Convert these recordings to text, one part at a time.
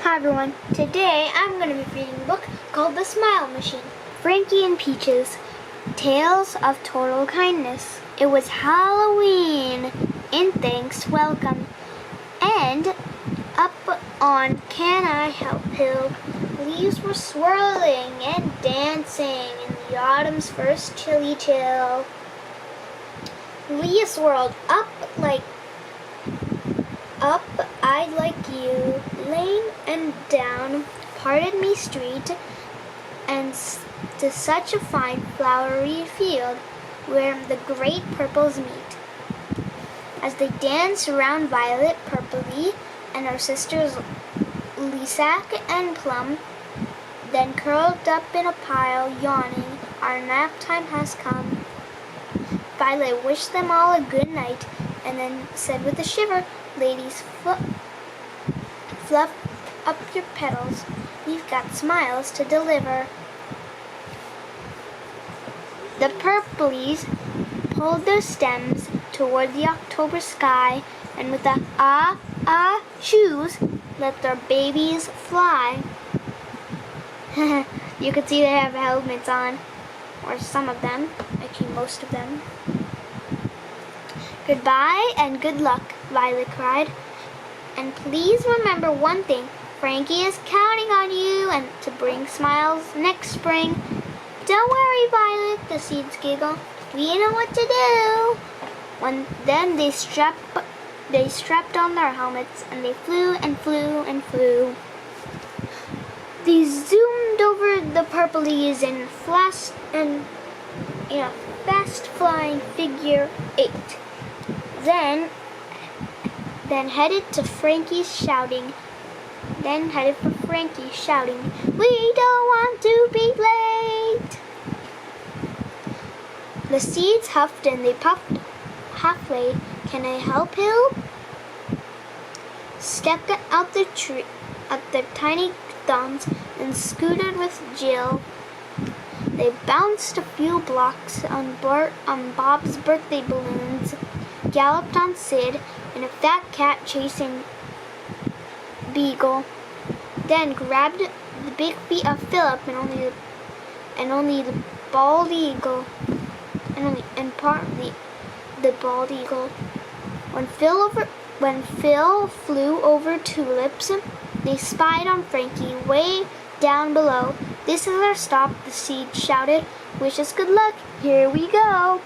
Hi everyone, today I'm going to be reading a book called The Smile Machine. Frankie and Peaches, Tales of Total Kindness. It was Halloween in Thanks Welcome. And up on Can I Help Hill, leaves were swirling and dancing in the autumn's first chilly chill. Leaves swirled up, I'd like you, lane and down, pardon me street, and to such a fine flowery field where the great purples meet. As they danced around Violet purpley and her sisters Lisac and Plum, then curled up in a pile, yawning, our nap time has come. Violet wished them all a good night, and then said with a shiver, ladies, fluff up your petals, you've got smiles to deliver. The purplies pulled their stems toward the October sky, and with the shoes, let their babies fly. You can see they have helmets on, or some of them, actually most of them. Goodbye and good luck, Violet cried. And please remember one thing, Frankie is counting on you and to bring smiles next spring. Don't worry, Violet, the seeds giggled. We know what to do. Then they strapped on their helmets and they flew and flew and flew. They zoomed over the purplies and flashed in a fast flying figure 8. Then headed for Frankie shouting, we don't want to be late. The seeds huffed and they puffed halfway. Can I help Hill? Stepped out the tree at their tiny thumbs and scooted with Jill. They bounced a few blocks on Bob's birthday balloons, galloped on Sid and a fat cat chasing Beagle, then grabbed the big feet of Philip and only the bald eagle, and partly the bald eagle. When Phil flew over tulips, they spied on Frankie way down below. This is our stop, the seed shouted. Wish us good luck. Here we go.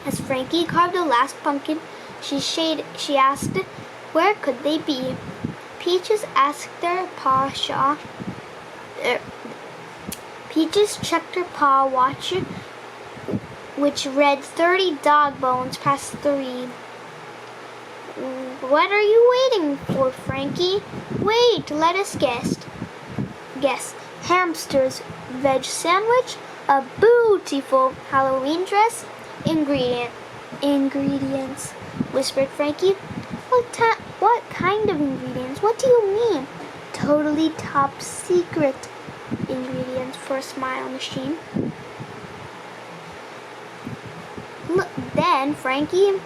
As Frankie carved the last pumpkin, she asked, where could they be? Peaches asked their paw Peaches checked her paw watch, which read 30 dog bones past 3. What are you waiting for, Frankie? Wait, let us guess. Hamster's veg sandwich, a beautiful Halloween dress, ingredients, whispered Frankie. What kind of ingredients? What do you mean? Totally top secret ingredients for a smile machine. Look, then Frankie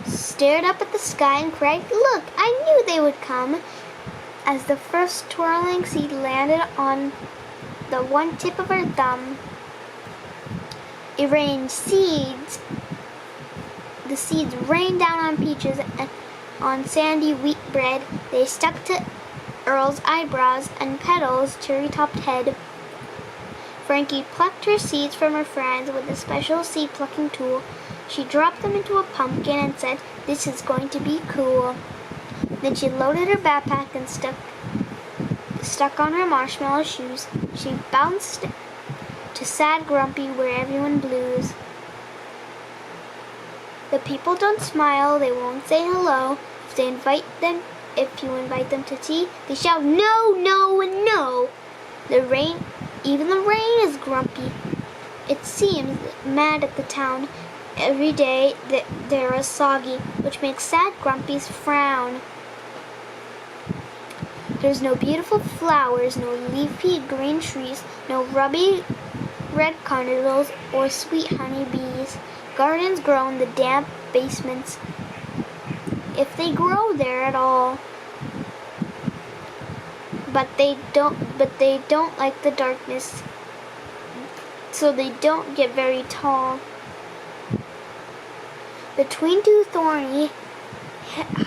stared up at the sky and cried, look, I knew they would come. As the first twirling seed landed on the one tip of her thumb, it rained seeds. The seeds rained down on Peaches and on sandy wheat bread. They stuck to Earl's eyebrows and Petal's cherry-topped head. Frankie plucked her seeds from her friends with a special seed-plucking tool. She dropped them into a pumpkin and said, this is going to be cool. Then she loaded her backpack and stuck on her marshmallow shoes. She bounced to Sad Grumpy where everyone blues. The people don't smile, they won't say hello. If you invite them to tea, they shout no, no, and no. Even the rain is grumpy. It seems mad at the town. Every day there is soggy, which makes sad grumpies frown. There's no beautiful flowers, no leafy green trees, no rubby red carnivals or sweet honey bees. Gardens grow in the damp basements, if they grow there at all. but they don't like the darkness, so they don't get very tall. Between two thorny,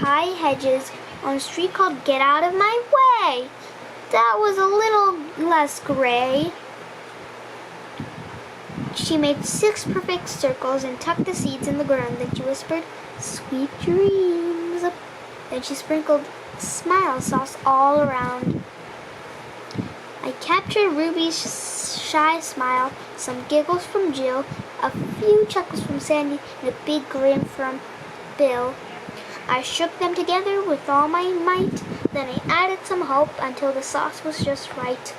high hedges on a street called Get Out of My Way. That was a little less gray. She made 6 perfect circles and tucked the seeds in the ground. Then she whispered, "Sweet dreams." Then she sprinkled smile sauce all around. I captured Ruby's shy smile, some giggles from Jill, a few chuckles from Sandy, and a big grin from Bill. I shook them together with all my might, then I added some hope until the sauce was just right.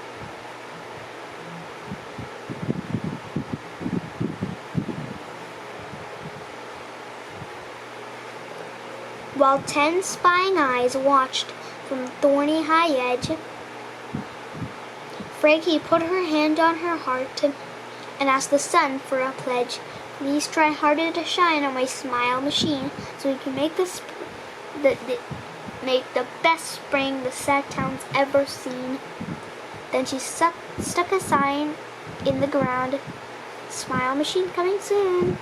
While 10 spying eyes watched from the thorny high edge, Frankie put her hand on her heart and asked the sun for a pledge. "Please try harder to shine on my smile machine so we can make the best spring the sad town's ever seen." Then she stuck a sign in the ground, "Smile machine coming soon,"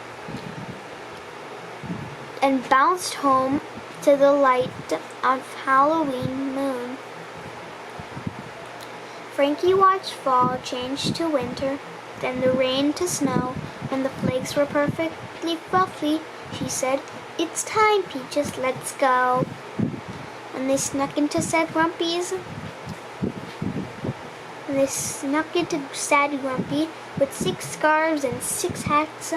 and bounced home to the light of Halloween moon. Frankie watched fall change to winter, then the rain to snow. When the flakes were perfectly fluffy, she said, "It's time, Peaches, let's go." When they snuck into Sad Grumpy with 6 scarves and 6 hats,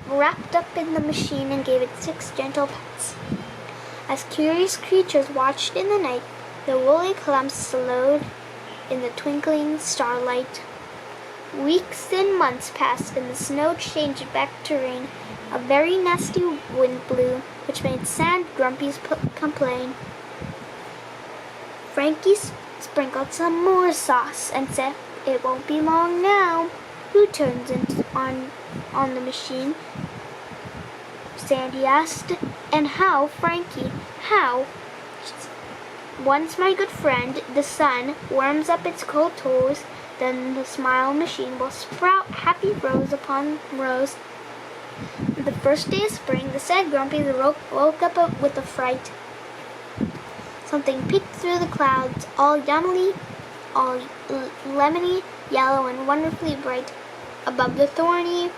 wrapped up in the machine and gave it 6 gentle pats. As curious creatures watched in the night, the woolly clumps slowed in the twinkling starlight. Weeks and months passed and the snow changed back to rain. A very nasty wind blew, which made Sad Grumpy complain. Frankie sprinkled some more sauce and said, "It won't be long now." "Who turns on the machine?" Sandy asked. "And how, Frankie? How?" "Once my good friend, the sun, warms up its cold toes, then the smile machine will sprout happy rows upon rows." The first day of spring, the Sad Grumpy woke up with a fright. Something peeked through the clouds, all lemony yellow and wonderfully bright. Above the thorny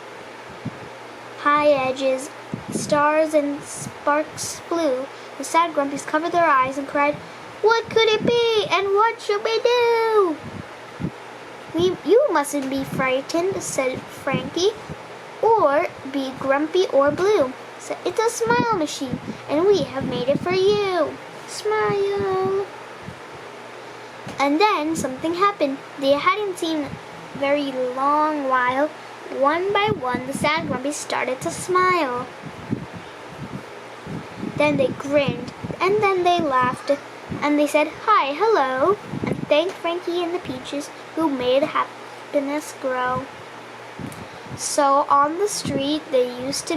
high edges, stars and sparks flew. The Sad Grumpies covered their eyes and cried, "What could it be, and what should we do?" You mustn't be frightened," said Frankie, "or be grumpy or blue. So it's a smile machine, and we have made it for you. Smile." And then something happened they hadn't seen very long while. One by one, the Sad Grumpies started to smile. Then they grinned, and then they laughed, and they said, "Hi, hello," and thanked Frankie and the Peaches, who made happiness grow. So on the street that used to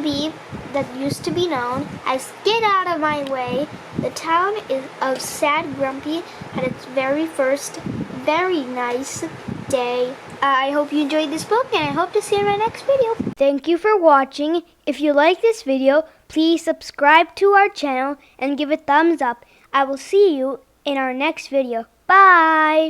be known as Get Out of My Way, the town of Sad Grumpy had its very first very nice day. I hope you enjoyed this book, and I hope to see you in my next video. Thank you for watching. If you like this video, please subscribe to our channel and give a thumbs up. I will see you in our next video. Bye!